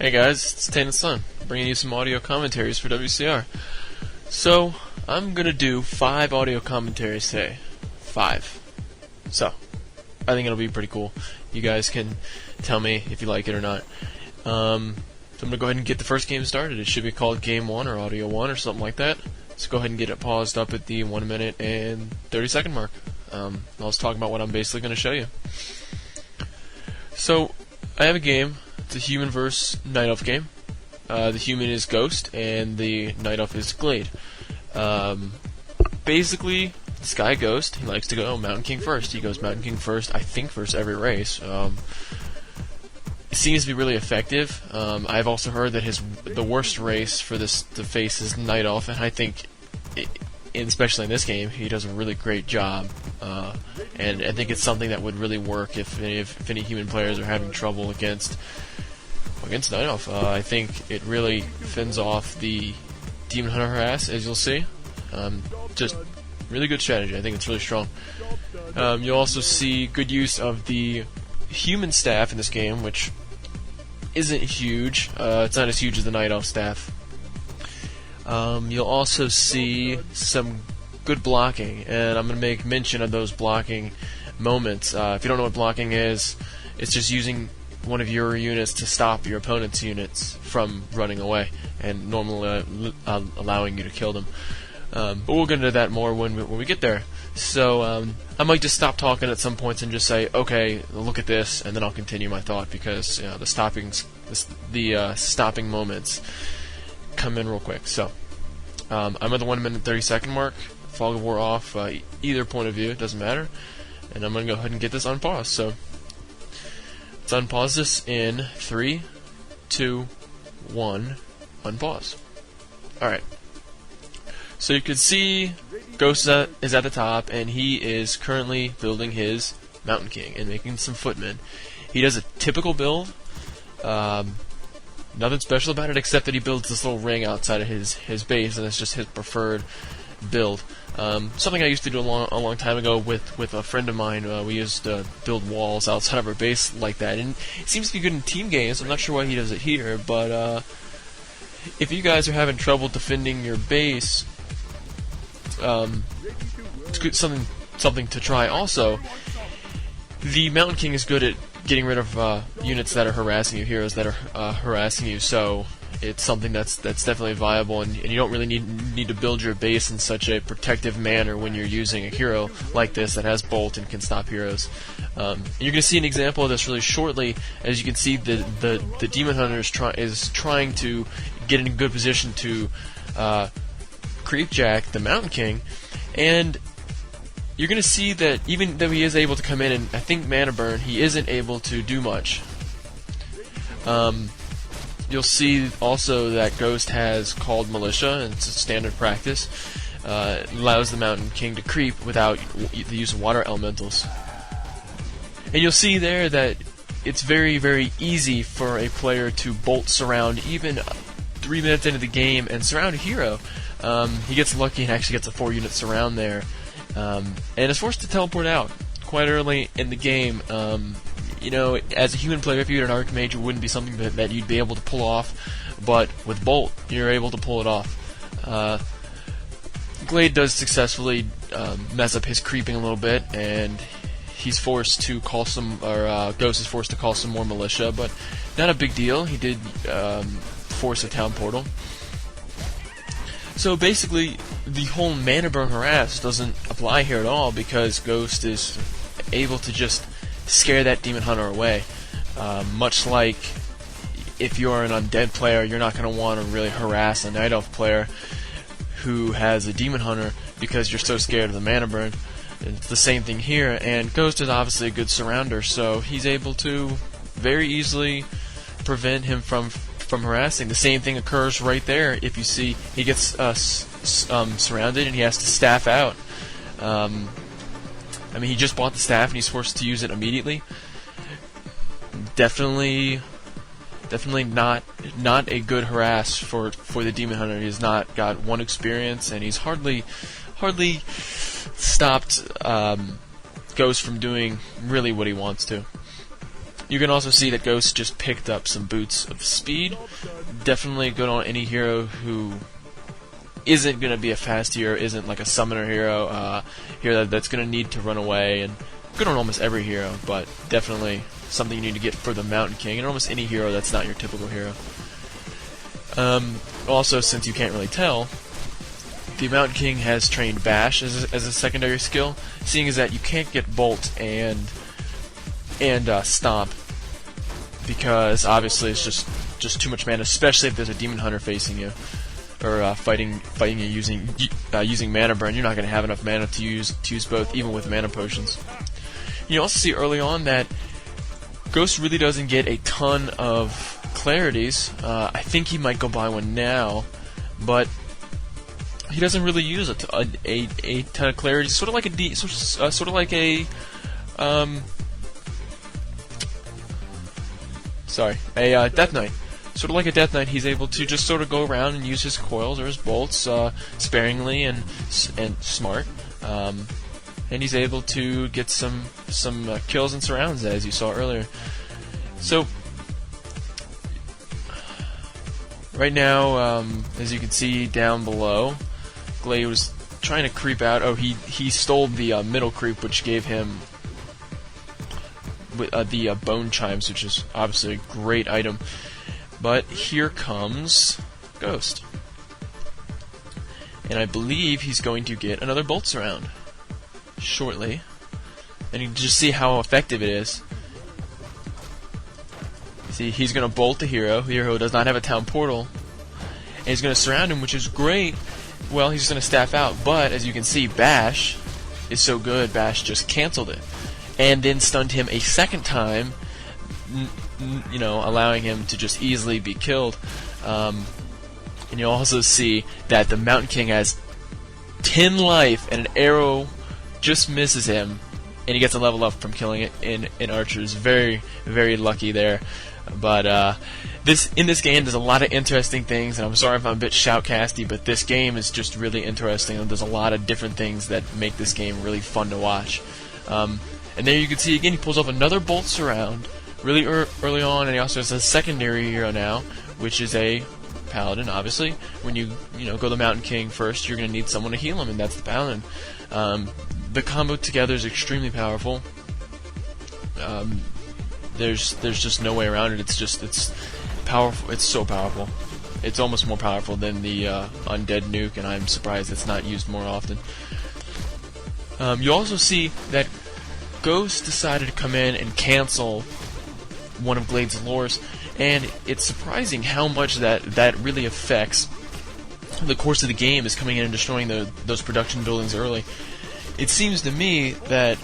Hey guys, it's Tainted Sun, bringing you some audio commentaries for WCR. So, I'm gonna do 5 audio commentaries today. 5. So, I think it'll be pretty cool. You guys can tell me if you like it or not. So I'm gonna go ahead and get the first game started. It should be called Game 1 or Audio 1 or something like that. Let's go ahead and get it paused up at the 1 minute and 30 second mark. I'll just talk about what I'm basically gonna show you. So, I have a game. It's a human versus night elf game. The human is Ghost, and the night elf is Glade. Basically, this guy Ghost, he likes to go Mountain King first. He goes Mountain King first, I think, versus every race. It seems to be really effective. I've also heard that the worst race for this to face is Night Elf, and I think, especially in this game, he does a really great job. And I think it's something that would really work if any human players are having trouble against Night Elf. I think it really fends off the Demon Hunter harass, as you'll see. Just really good strategy. I think it's really strong. You'll also see good use of the human staff in this game, which isn't huge. It's not as huge as the Night Elf staff. You'll also see some good blocking, and I'm going to make mention of those blocking moments. If you don't know what blocking is, it's just using one of your units to stop your opponent's units from running away, and normally allowing you to kill them. But we'll get into that more when we get there. So I might just stop talking at some points and just say, okay, look at this, and then I'll continue my thought, because the stopping moments come in real quick. So I'm at the 1 minute 30 second mark. Fog of War off, either point of view, it doesn't matter. And I'm going to go ahead and get this unpaused. So let's unpause this in 3, 2, 1, unpause. Alright. So you can see Ghost is at the top, and he is currently building his Mountain King and making some footmen. He does a typical build. Nothing special about it except that he builds this little ring outside of his base, and it's just his preferred build. Something I used to do a long time ago with a friend of mine. We used to build walls outside of our base like that, and it seems to be good in team games. I'm not sure why he does it here, but if you guys are having trouble defending your base, it's good, something to try. Also, the Mountain King is good at getting rid of units that are harassing you, heroes that are harassing you. So it's something that's definitely viable, and you don't really need to build your base in such a protective manner when you're using a hero like this that has bolt and can stop heroes. You're going to see an example of this really shortly. As you can see, the Demon Hunter is trying to get in a good position to creepjack the Mountain King, and you're going to see that even though he is able to come in and I think mana burn, he isn't able to do much. You'll see also that Ghost has called Militia, and it's a standard practice. It allows the Mountain King to creep without the use of water elementals. And you'll see there that it's very, very easy for a player to bolt surround even 3 minutes into the game and surround a hero. He gets lucky and actually gets a 4-unit surround there, and is forced to teleport out quite early in the game. As a human player, if you had an Archmage, it wouldn't be something that you'd be able to pull off, but with Bolt, you're able to pull it off. Glade does successfully mess up his creeping a little bit, and he's forced to call Ghost is forced to call some more Militia, but not a big deal. He did force a town portal. So basically, the whole mana burn harass doesn't apply here at all, because Ghost is able to just scare that Demon Hunter away. Much like if you're an undead player, you're not going to want to really harass a Night Elf player who has a Demon Hunter because you're so scared of the mana burn. It's the same thing here, and Ghost is obviously a good surrounder, so he's able to very easily prevent him from harassing. The same thing occurs right there. If you see he gets surrounded and he has to staff out. He just bought the staff and he's forced to use it immediately. Definitely not a good harass for the Demon Hunter. He's not got 1 experience, and he's hardly stopped Ghost from doing really what he wants to. You can also see that Ghost just picked up some boots of speed. Definitely good on any hero who isn't going to be a fast hero, isn't like a summoner hero, hero that's going to need to run away, and good on almost every hero, but definitely something you need to get for the Mountain King, and almost any hero that's not your typical hero. Also, since you can't really tell, the Mountain King has trained Bash as a secondary skill, seeing as that you can't get Bolt and Stomp, because obviously it's just too much mana, especially if there's a Demon Hunter facing you, or fighting you using Mana Burn. You're not going to have enough mana to use both, even with Mana Potions. You also see early on that Ghost really doesn't get a ton of clarities. I think he might go buy one now, but he doesn't really use a ton of clarities. Sort of like a Death Knight. Sort of like a Death Knight, he's able to just sort of go around and use his coils or his bolts sparingly and smart. And he's able to get some kills and surrounds, as you saw earlier. So right now, as you can see down below, Glade was trying to creep out. Oh, he stole the middle creep, which gave him the bone chimes, which is obviously a great item. But here comes Ghost, and I believe he's going to get another bolt surround shortly, and you can just see how effective it is. See, he's going to bolt the hero. The hero does not have a town portal, and he's going to surround him, which is great. Well, he's going to staff out, but as you can see, Bash is so good, Bash just canceled it, and then stunned him a second time, allowing him to just easily be killed. And you'll also see that the Mountain King has 10 life, and an arrow just misses him, and he gets a level up from killing it in Archers. Very, very lucky there. But in this game, there's a lot of interesting things, and I'm sorry if I'm a bit shoutcasty, but this game is just really interesting, and there's a lot of different things that make this game really fun to watch. And there you can see again, he pulls off another bolt surround really early on, and he also has a secondary hero now, which is a Paladin. Obviously, when you go the Mountain King first, you're going to need someone to heal him, and that's the Paladin. The combo together is extremely powerful. There's just no way around it. It's powerful. It's so powerful. It's almost more powerful than the Undead Nuke, and I'm surprised it's not used more often. You also see that Ghost decided to come in and cancel one of Glade's lures, and it's surprising how much that really affects the course of the game, is coming in and destroying those production buildings early. It seems to me that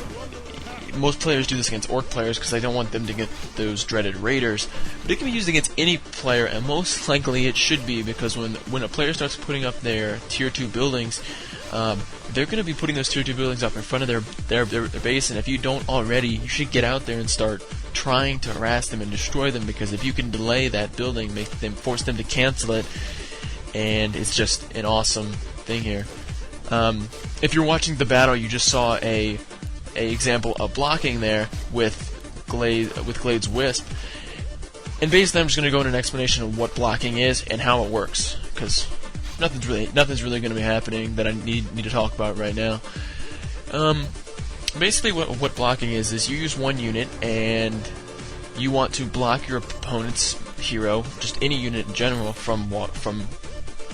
most players do this against Orc players because they don't want them to get those dreaded raiders, but it can be used against any player, and most likely it should be, because when a player starts putting up their tier 2 buildings, they're going to be putting those tier 2 buildings up in front of their base, and if you don't already, you should get out there and start trying to harass them and destroy them, because if you can delay that building, force them to cancel it, and it's just an awesome thing here. If you're watching the battle, you just saw a example of blocking there with Glade's Wisp, and basically I'm just going to go into an explanation of what blocking is and how it works, because nothing's really going to be happening that I need to talk about right now. Basically, what blocking is you use one unit and you want to block your opponent's hero, just any unit in general, from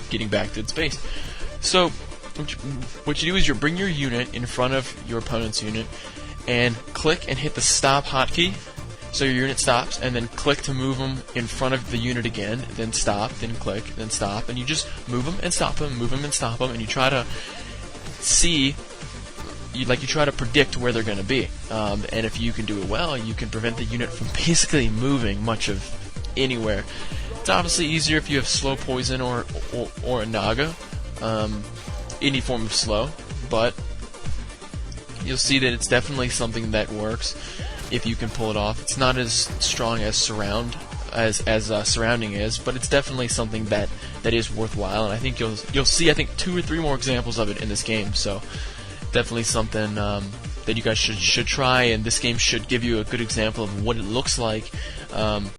getting back to its base. So what you do is you bring your unit in front of your opponent's unit and click and hit the stop hotkey, so your unit stops, and then click to move them in front of the unit again, then stop, then click, then stop, and you just move them and stop them, move them and stop them, and you try to see, you try to predict where they're going to be. And if you can do it well, you can prevent the unit from basically moving much of anywhere. It's obviously easier if you have slow poison or a Naga, any form of slow, but you'll see that it's definitely something that works if you can pull it off. It's not as strong as surrounding is, but it's definitely something that is worthwhile, and I think you'll see 2 or 3 more examples of it in this game. So definitely something that you guys should try, and this game should give you a good example of what it looks like.